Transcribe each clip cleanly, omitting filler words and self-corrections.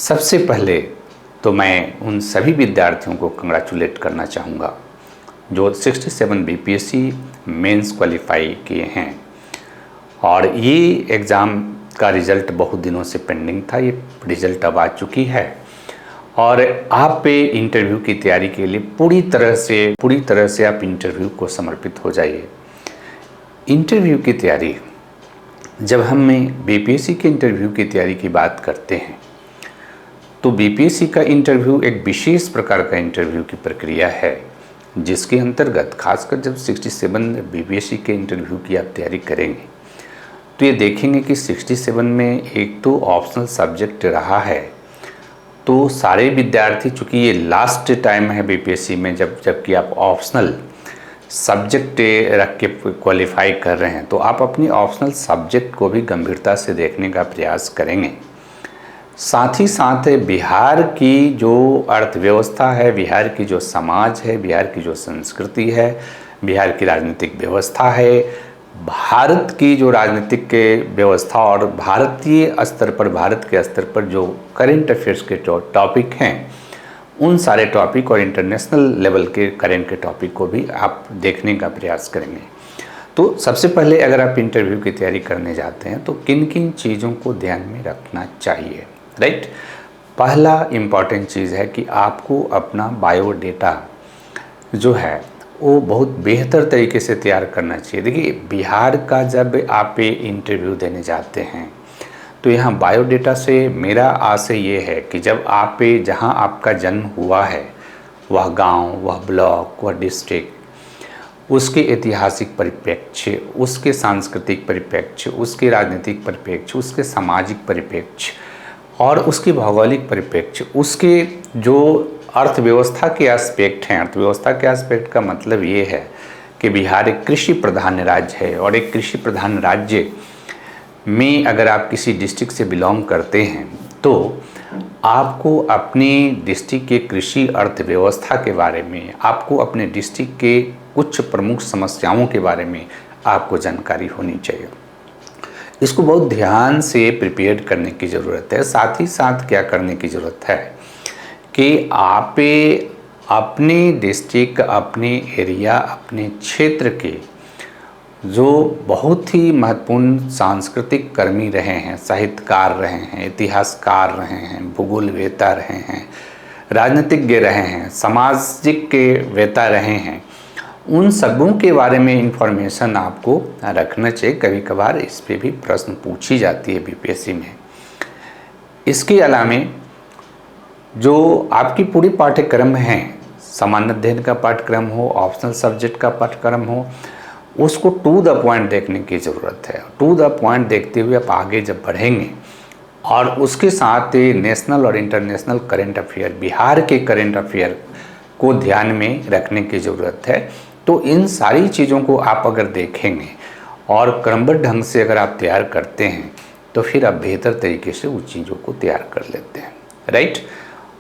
सबसे पहले तो मैं उन सभी विद्यार्थियों को कंग्रेचुलेट करना चाहूँगा जो 67 बीपीएससी मेंस क्वालिफाई किए हैं। और ये एग्ज़ाम का रिज़ल्ट बहुत दिनों से पेंडिंग था, ये रिज़ल्ट अब आ चुकी है और आप पे इंटरव्यू की तैयारी के लिए पूरी तरह से आप इंटरव्यू को समर्पित हो जाइए। इंटरव्यू की तैयारी, जब हम बीपीएससी के इंटरव्यू की तैयारी की बात करते हैं तो बीपीएससी का इंटरव्यू एक विशेष प्रकार का इंटरव्यू की प्रक्रिया है जिसके अंतर्गत खासकर जब 67 बीपीएससी के इंटरव्यू की आप तैयारी करेंगे तो ये देखेंगे कि 67 में एक तो ऑप्शनल सब्जेक्ट रहा है, तो सारे विद्यार्थी, चूँकि ये लास्ट टाइम है बीपीएससी में जबकि आप ऑप्शनल सब्जेक्ट रख के क्वालिफाई कर रहे हैं, तो आप अपनी ऑप्शनल सब्जेक्ट को भी गंभीरता से देखने का प्रयास करेंगे। साथ ही साथ बिहार की जो अर्थव्यवस्था है, बिहार की जो समाज है, बिहार की जो संस्कृति है, बिहार की राजनीतिक व्यवस्था है, भारत की जो राजनीतिक व्यवस्था और भारतीय स्तर पर, भारत के स्तर पर जो करेंट अफेयर्स के टॉपिक हैं, उन सारे टॉपिक और इंटरनेशनल लेवल के करेंट के टॉपिक को भी आप देखने का प्रयास करेंगे। तो सबसे पहले अगर आप इंटरव्यू की तैयारी करने जाते हैं तो किन किन चीज़ों को ध्यान में रखना चाहिए, राइट। पहला इम्पॉर्टेंट चीज़ है कि आपको अपना बायोडेटा जो है वो बहुत बेहतर तरीके से तैयार करना चाहिए। देखिए, बिहार का जब आप इंटरव्यू देने जाते हैं तो यहाँ बायोडेटा से मेरा आशय ये है कि जब आप जहाँ आपका जन्म हुआ है, वह गांव, वह ब्लॉक, वह डिस्ट्रिक्ट, उसके ऐतिहासिक परिप्रेक्ष्य, उसके सांस्कृतिक परिप्रेक्ष्य, उसके राजनीतिक परिप्रेक्ष्य, उसके सामाजिक परिप्रेक्ष्य और उसके भौगोलिक परिप्रेक्ष्य, उसके जो अर्थव्यवस्था के एस्पेक्ट हैं। अर्थव्यवस्था के एस्पेक्ट का मतलब ये है कि बिहार एक कृषि प्रधान राज्य है और एक कृषि प्रधान राज्य में अगर आप किसी डिस्ट्रिक्ट से बिलोंग करते हैं तो आपको अपने डिस्ट्रिक्ट के कृषि अर्थव्यवस्था के बारे में, आपको अपने डिस्ट्रिक्ट के कुछ प्रमुख समस्याओं के बारे में आपको जानकारी होनी चाहिए। इसको बहुत ध्यान से प्रिपेयर करने की ज़रूरत है। साथ ही साथ क्या करने की ज़रूरत है कि आप अपने डिस्ट्रिक्ट, अपने एरिया, अपने क्षेत्र के जो बहुत ही महत्वपूर्ण सांस्कृतिक कर्मी रहे हैं, साहित्यकार रहे हैं, इतिहासकार रहे हैं, भूगोलवेता रहे हैं, राजनीतिज्ञ रहे हैं, सामाजिक के वेता रहे हैं, उन सबों के बारे में इंफॉर्मेशन आपको रखना चाहिए। कभी कभार इस पे भी प्रश्न पूछी जाती है बीपीएससी में। इसके अलावा जो आपकी पूरी पाठ्यक्रम है, सामान्य अध्ययन का पाठ्यक्रम हो, ऑप्शनल सब्जेक्ट का पाठ्यक्रम हो, उसको टू द पॉइंट देखने की ज़रूरत है। टू द पॉइंट देखते हुए आप आगे जब बढ़ेंगे और उसके साथ नेशनल और इंटरनेशनल करेंट अफेयर, बिहार के करेंट अफेयर को ध्यान में रखने की ज़रूरत है। तो इन सारी चीज़ों को आप अगर देखेंगे और क्रमबद्ध ढंग से अगर आप तैयार करते हैं तो फिर आप बेहतर तरीके से उन चीज़ों को तैयार कर लेते हैं, राइट।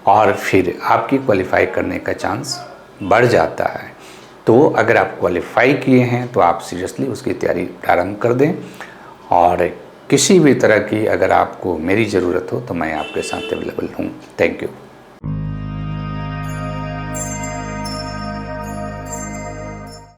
और फिर आपकी क्वालिफाई करने का चांस बढ़ जाता है। तो अगर आप क्वालिफाई किए हैं तो आप सीरियसली उसकी तैयारी प्रारंभ कर दें और किसी भी तरह की अगर आपको मेरी ज़रूरत हो तो मैं आपके साथ अवेलेबल हूँ। Thank you.